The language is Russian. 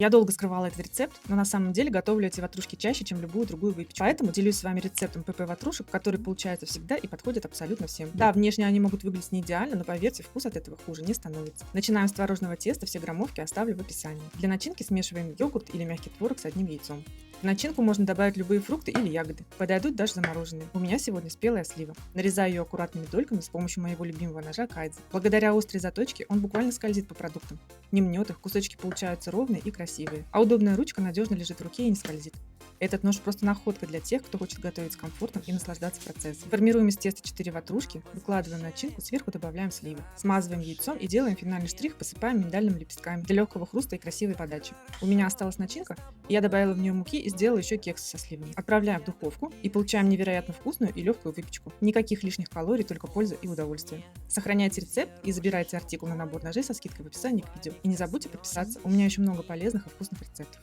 Я долго скрывала этот рецепт, но на самом деле готовлю эти ватрушки чаще, чем любую другую выпечку. Поэтому делюсь с вами рецептом ПП-ватрушек, который получается всегда и подходит абсолютно всем. Да, внешне они могут выглядеть не идеально, но поверьте, вкус от этого хуже не становится. Начинаем с творожного теста, все граммовки оставлю в описании. Для начинки смешиваем йогурт или мягкий творог с одним яйцом. В начинку можно добавить любые фрукты или ягоды. Подойдут даже замороженные. У меня сегодня спелая слива. Нарезаю ее аккуратными дольками с помощью моего любимого ножа кайдзе. Благодаря острой заточке он буквально скользит по продуктам. Не мнет их, кусочки получаются ровные и красивые. А удобная ручка надежно лежит в руке и не скользит. Этот нож просто находка для тех, кто хочет готовить с комфортом и наслаждаться процессом. Формируем из теста 4 ватрушки, выкладываем начинку, сверху добавляем сливы. Смазываем яйцом и делаем финальный штрих, посыпаем миндальными лепестками для легкого хруста и красивой подачи. У меня осталась начинка, и я добавила в нее муки и сделала еще кексы со сливами. Отправляем в духовку и получаем невероятно вкусную и легкую выпечку. Никаких лишних калорий, только польза и удовольствие. Сохраняйте рецепт и забирайте артикул на набор ножей со скидкой в описании к видео. И не забудьте подписаться, у меня еще много полезных и вкусных рецептов.